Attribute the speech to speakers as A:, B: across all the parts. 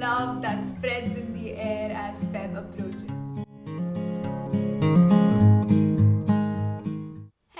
A: love that spreads in the air as Feb approaches.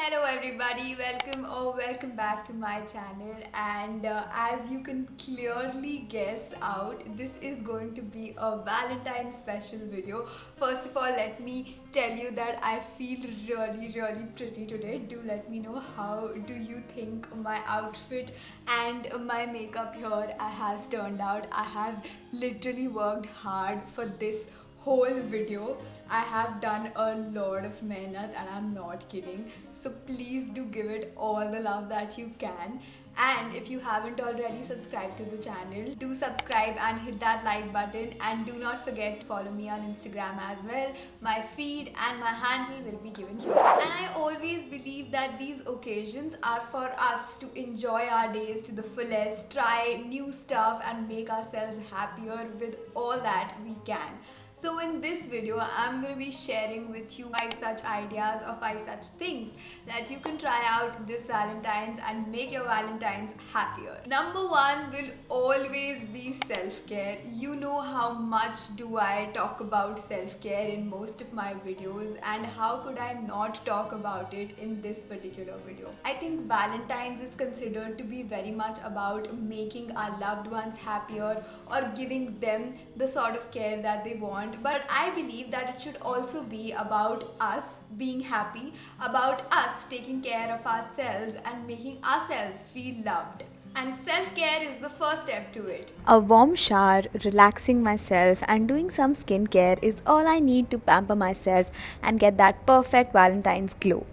A: Hello everybody, welcome back to my channel. And as you can clearly guess out, this is going to be a Valentine's special video. First of all, let me tell you that I feel really pretty today. Do let me know how do you think my outfit and my makeup here has turned out. I have literally worked hard for this whole video. I have done a lot of mehnat and I'm not kidding. So please do give it all the love that you can. And if you haven't already subscribed to the channel, do subscribe and hit that like button, and do not forget to follow me on Instagram as well. My feed and my handle will be given here. And I always believe that these occasions are for us to enjoy our days to the fullest, try new stuff and make ourselves happier with all that we can. So in this video, I'm going to be sharing with you 5 such ideas or 5 such things that you can try out this Valentine's and make your Valentine's happier. Number 1 will always be self-care. You know how much do I talk about self-care in most of my videos, and how could I not talk about it in this particular video. I think Valentine's is considered to be very much about making our loved ones happier or giving them the sort of care that they want. But I believe that it should also be about us being happy, about us taking care of ourselves and making ourselves feel loved. And self-care is the first step to it. A warm shower, relaxing myself and doing some skincare is all I need to pamper myself and get that perfect Valentine's glow.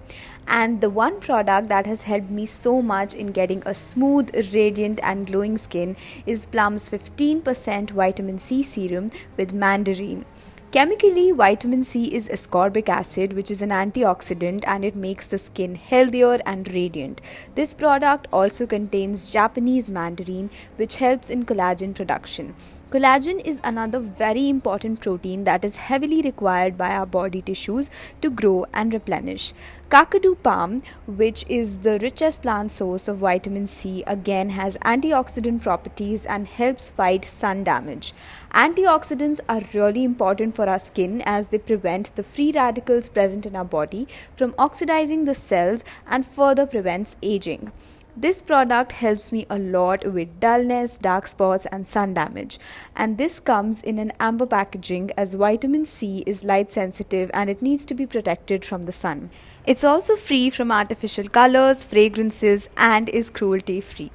A: And the one product that has helped me so much in getting a smooth, radiant and glowing skin is Plum's 15% vitamin C serum with mandarin. Chemically, vitamin C is ascorbic acid, which is an antioxidant, and it makes the skin healthier and radiant. This product also contains Japanese mandarin, which helps in collagen production. Collagen is another very important protein that is heavily required by our body tissues to grow and replenish. Kakadu palm, which is the richest plant source of vitamin C, again has antioxidant properties and helps fight sun damage. Antioxidants are really important for our skin as they prevent the free radicals present in our body from oxidizing the cells and further prevents aging. This product helps me a lot with dullness, dark spots and sun damage, and this comes in an amber packaging as vitamin C is light sensitive and it needs to be protected from the sun. It's also free from artificial colors, fragrances and is cruelty free.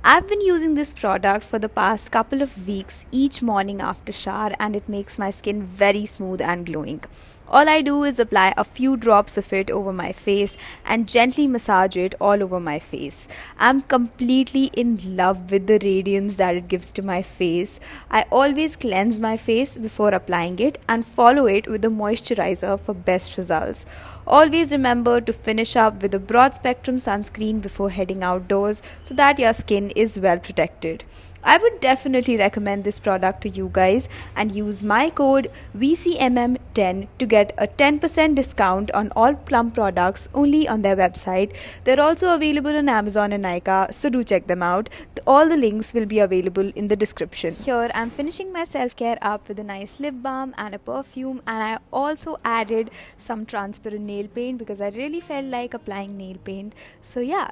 A: I've been using this product for the past couple of weeks each morning after shower, and it makes my skin very smooth and glowing. All I do is apply a few drops of it over my face and gently massage it all over my face. I'm completely in love with the radiance that it gives to my face. I always cleanse my face before applying it and follow it with a moisturizer for best results. Always remember to finish up with a broad spectrum sunscreen before heading outdoors so that your skin is well protected. I would definitely recommend this product to you guys, and use my code VCMM10 to get a 10% discount on all Plum products only on their website. They're also available on Amazon and Nykaa, so do check them out. All the links will be available in the description. Here I'm finishing my self-care up with a nice lip balm and a perfume, and I also added some transparent nail paint because I really felt like applying nail paint. So yeah.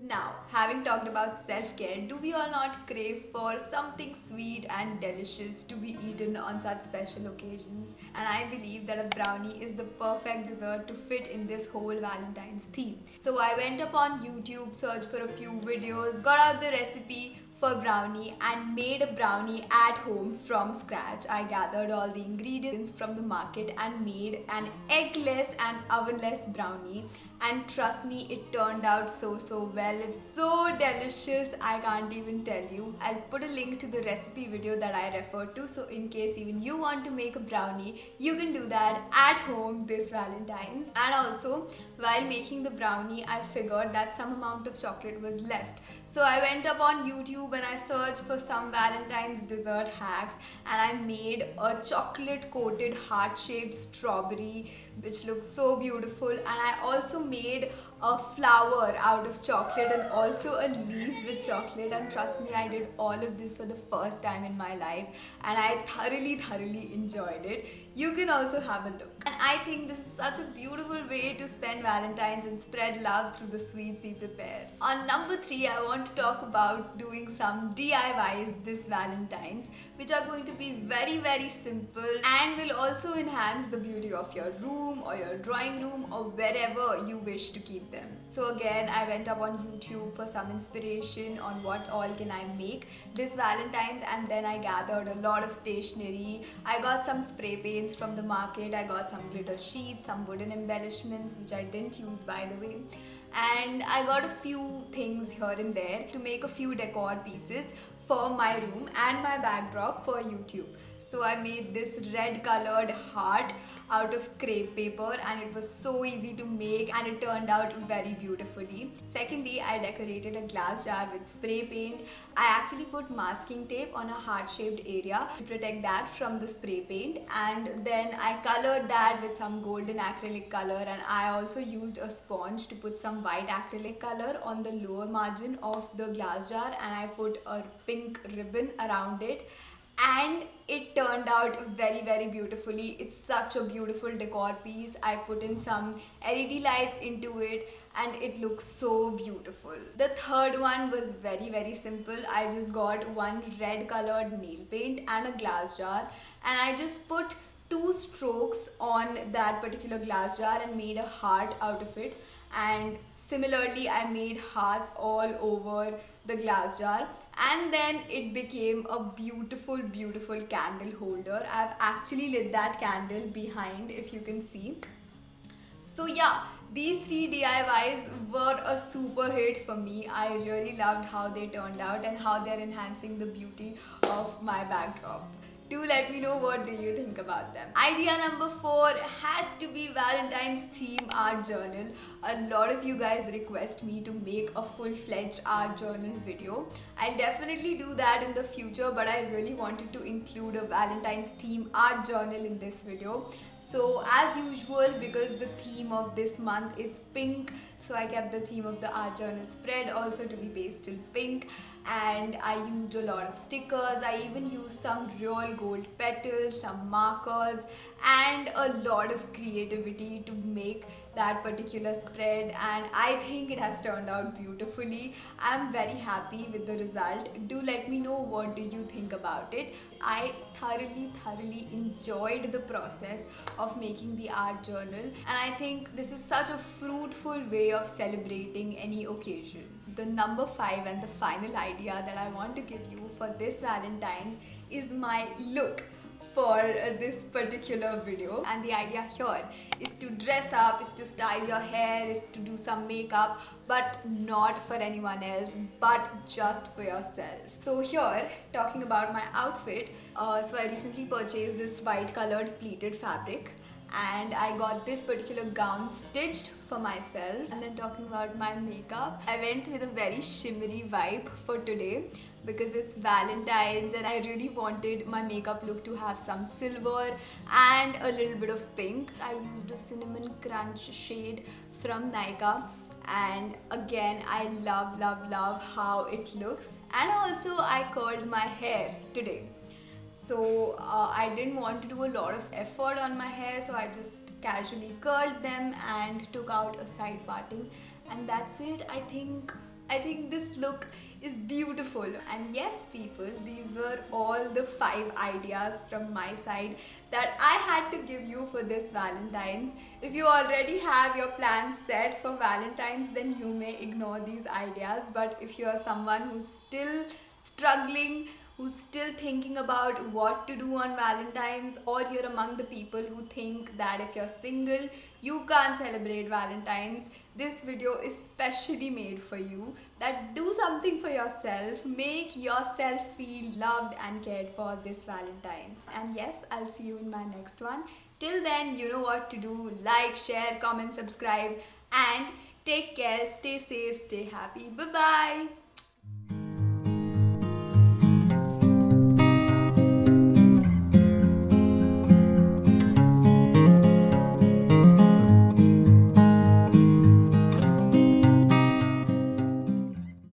A: Now, having talked about self-care, do we all not crave for something sweet and delicious to be eaten on such special occasions? And I believe that a brownie is the perfect dessert to fit in this whole Valentine's theme. So I went up on YouTube, searched for a few videos, got out the recipe for brownie and made a brownie at home from scratch. I gathered all the ingredients from the market and made an eggless and ovenless brownie, and trust me, it turned out so well. It's so delicious, I can't even tell you. I'll put a link to the recipe video that I referred to, so in case even you want to make a brownie, you can do that at home this Valentine's. And also, while making the brownie, I figured that some amount of chocolate was left, so I went up on YouTube YouTube and I searched for some Valentine's dessert hacks, and I made a chocolate coated heart shaped strawberry which looks so beautiful. And I also made a flower out of chocolate and also a leaf with chocolate, and trust me, I did all of this for the first time in my life and I thoroughly enjoyed it. You can also have a look. And I think this is such a beautiful way to spend Valentine's and spread love through the sweets we prepare. On number 3, I want to talk about doing some DIYs this Valentine's, which are going to be very simple and will also enhance the beauty of your room or your drawing room or wherever you wish to keep them. So again, I went up on YouTube for some inspiration on what all can I make this Valentine's, and then I gathered a lot of stationery. I got some spray paints from the market, I got some glitter sheets, some wooden embellishments which I didn't use by the way, and I got a few things here and there to make a few decor pieces for my room and my backdrop for YouTube. So I made this red colored heart out of crepe paper, and it was so easy to make and it turned out very beautifully. Secondly, I decorated a glass jar with spray paint. I actually put masking tape on a heart shaped area to protect that from the spray paint, and then I colored that with some golden acrylic color, and I also used a sponge to put some white acrylic color on the lower margin of the glass jar, and I put a pink ribbon around it, and it turned out very beautifully. It's such a beautiful decor piece. I put in some LED lights into it and it looks so beautiful. The third one was very simple. I just got one red colored nail paint and a glass jar, and I just put 2 strokes on that particular glass jar and made a heart out of it. And similarly, I made hearts all over the glass jar, and then it became a beautiful candle holder. I've actually lit that candle behind, if you can see. So yeah, these 3 DIYs were a super hit for me. I really loved how they turned out and how they're enhancing the beauty of my backdrop. Do let me know what do you think about them. Idea number 4 has to be Valentine's theme art journal. A lot of you guys request me to make a full-fledged art journal video. I'll definitely do that in the future, but I really wanted to include a Valentine's theme art journal in this video. So as usual, because the theme of this month is pink, so I kept the theme of the art journal spread also to be pastel pink, and I used a lot of stickers. I even used some real gold petals, some markers, and a lot of creativity to make that particular spread, and I think it has turned out beautifully. I'm very happy with the result. Do let me know what do you think about it. I thoroughly enjoyed the process of making the art journal, and I think this is such a fruitful way of celebrating any occasion. The number 5 and the final idea that I want to give you for this Valentine's is my look for this particular video. And the idea here is to dress up, is to style your hair, is to do some makeup, but not for anyone else, but just for yourself. So here, talking about my outfit, so I recently purchased this white colored pleated fabric, and I got this particular gown stitched for myself. And then talking about my makeup, I went with a very shimmery vibe for today because it's Valentine's and I really wanted my makeup look to have some silver and a little bit of pink. I used a cinnamon crunch shade from Nykaa, and again I love how it looks. And also I curled my hair today. So I didn't want to do a lot of effort on my hair, so I just casually curled them and took out a side parting, and that's it. I think this look is beautiful. And yes people, these were all the 5 ideas from my side that I had to give you for this Valentine's. If you already have your plans set for Valentine's, then you may ignore these ideas, but if you are someone who's still struggling, who's still thinking about what to do on Valentine's, or you're among the people who think that if you're single, you can't celebrate Valentine's, this video is specially made for you. That do something for yourself, make yourself feel loved and cared for this Valentine's. And yes, I'll see you in my next one. Till then, you know what to do. Like, share, comment, subscribe, and take care, stay safe, stay happy. Bye-bye.